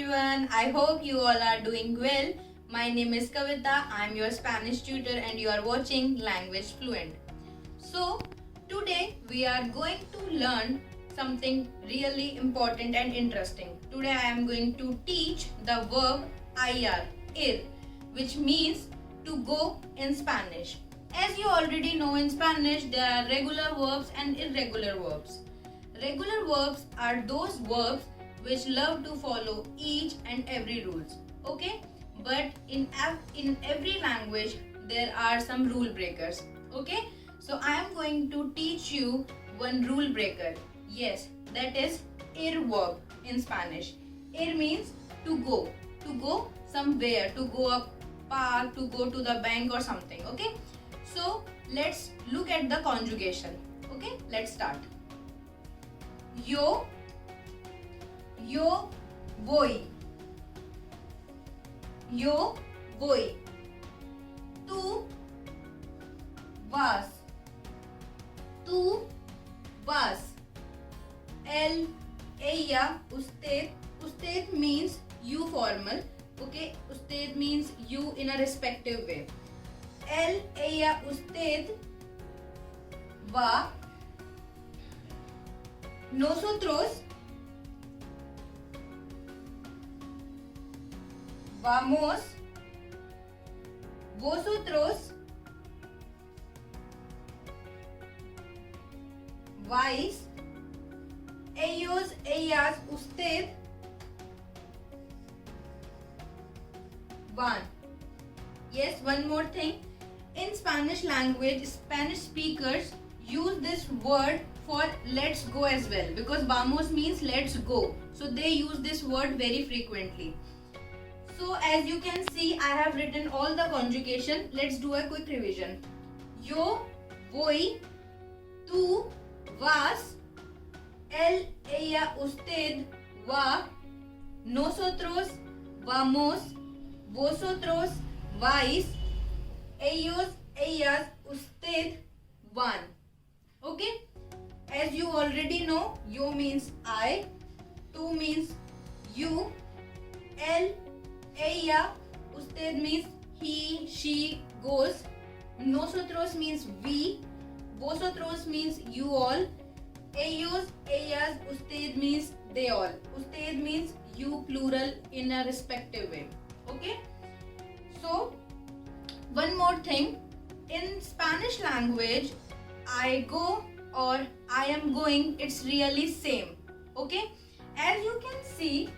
everyone. I hope you all are doing well. My name is Kavita. I'm your Spanish tutor and you are watching Language Fluent. So, today we are going to learn something really important and interesting. Today I am going to teach the verb ir, which means to go in Spanish. As you already know, in Spanish there are regular verbs and irregular verbs. Regular verbs are those verbs which love to follow each and every rules. Okay, but in every language there are some rule breakers. Okay, so I am going to teach you one rule breaker. Yes, that is ir verb in Spanish. Ir means to go somewhere, to go up park, to go to the bank or something. Okay, so let's look at the conjugation. Okay, let's start. Yo voy. Yo voy. Tú vas. Tú vas. Él, ella, usted. Usted means you formal. Okay, usted means you in a respective way. Él, ella, usted va. Nosotros vamos. Vosotros vais. Ellos, ellas, usted van. Yes, one more thing. In Spanish language, Spanish speakers use this word for let's go as well, because vamos means let's go. So they use this word very frequently. So as you can see, I have written all the conjugation. Let's do a quick revision. Yo voy, tú vas, él, ella, usted va, nosotros vamos, vosotros vais, ellos, ellas, usted van. Okay? As you already know, yo means I, tú means you, él, ella, usted means he, she, goes, nosotros means we, vosotros means you all, ellos, ellas, usted means they all. Usted means you plural in a respective way. Okay? So, one more thing. In Spanish language, I go or I am going, it's really same. Okay, as you can see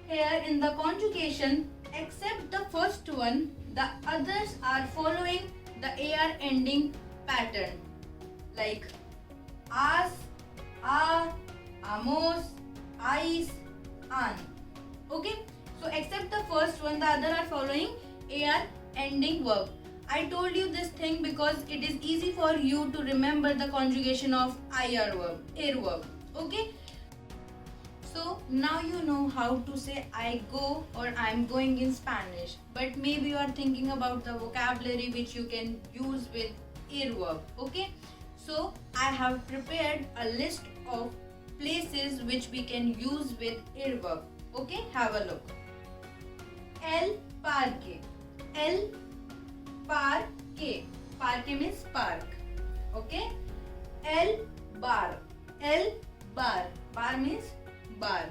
here in the conjugation, except the first one, the others are following the AR ending pattern, like as, amos, ais, an. Okay, so except the first one, the other are following AR ending verb. I told you this thing because it is easy for you to remember the conjugation of ir verb. Okay. So now you know how to say I go or I'm going in Spanish. But maybe you are thinking about the vocabulary which you can use with ir verb. Okay. So I have prepared a list of places which we can use with ir verb. Okay. Have a look. El parque. El parque. Parque means park. Okay. El bar. El bar. Bar means bar.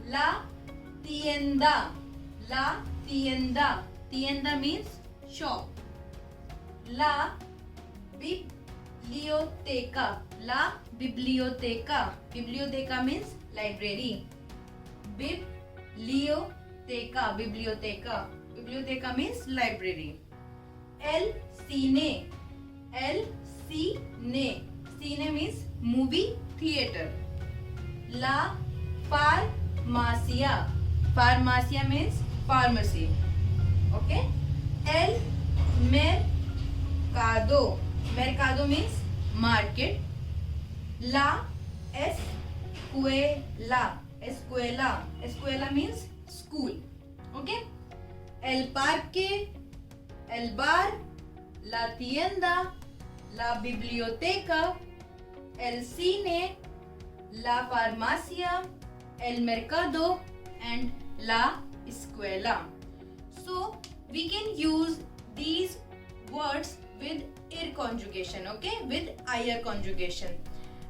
La tienda. La tienda. Tienda means shop. La biblioteca. La biblioteca. Biblioteca means library. Biblioteca. Biblioteca. Biblioteca means library. El cine. El cine. Cine means movie theater. La farmacia. Farmacia means pharmacy. Okay. El mercado. Mercado means market. La escuela. Escuela. Escuela means school. Okay. El parque, el bar, la tienda, la biblioteca, el cine, la farmacia, el mercado, and la escuela. So we can use these words with ir conjugation, okay, with ir conjugation.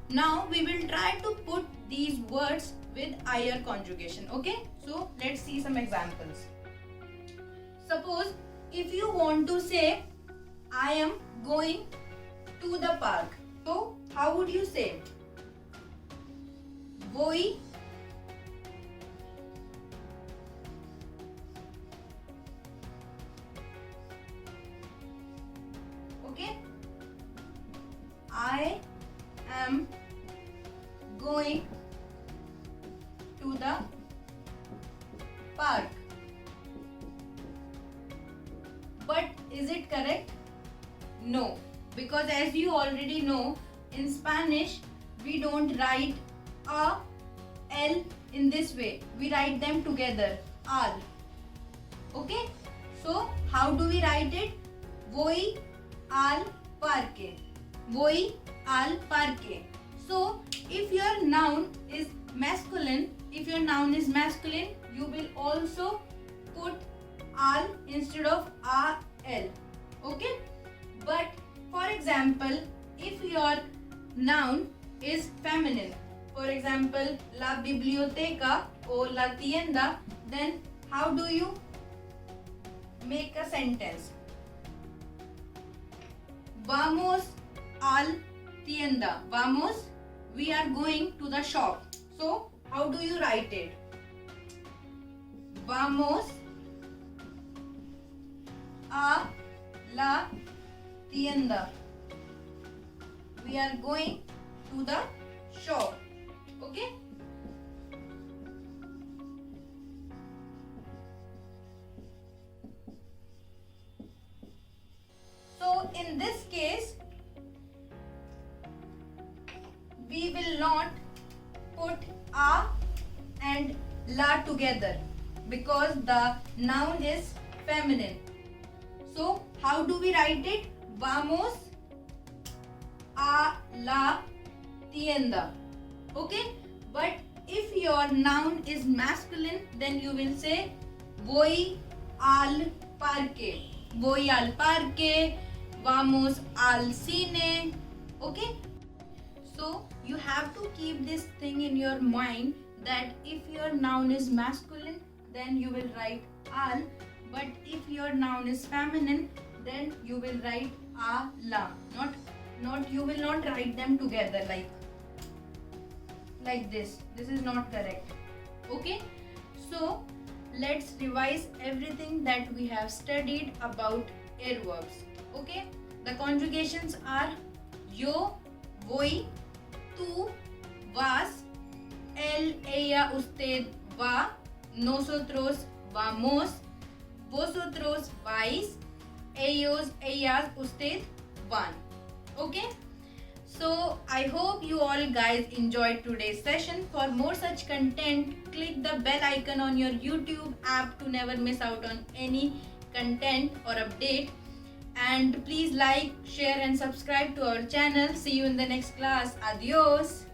Now we will try to put these words with ir conjugation, okay. So let's see some examples. Suppose if you want to say I am going to the park, so how would you say? Voy okay, I am going to the park. But is it correct? No, because as you already know, in Spanish we don't write a L in this way. We write them together, al. Okay? So how do we write it? Voy al parque. Voy al parque. So if your noun is masculine, you will also put al instead of al. Okay? But for example, if your noun is feminine, for example, la biblioteca or la tienda, then how do you make a sentence? Vamos al tienda. Vamos, we are going to the shop. So how do you write it? Vamos a la tienda. We are going to the shop. Okay? So in this case, we will not put a and la together because the noun is feminine. So how do we write it? Vamos a la tienda. Okay? But if your noun is masculine, then you will say voy al parque. Voy al parque. Vamos al cine. Okay? So you have to keep this thing in your mind that if your noun is masculine, then you will write al. But if your noun is feminine, then you will write a la. Not you will not write them together like this. This is not correct. Okay? So let's revise everything that we have studied about air verbs. Okay? The conjugations are yo, voy, tú, vas, él, ella, usted, va, nosotros, vamos, vosotros, vais, ellos, ellas, usted, van. Okay? So I hope you all guys enjoyed today's session. For more such content, click the bell icon on your YouTube app to never miss out on any content or update. And please like, share and subscribe to our channel. See you in the next class. Adios.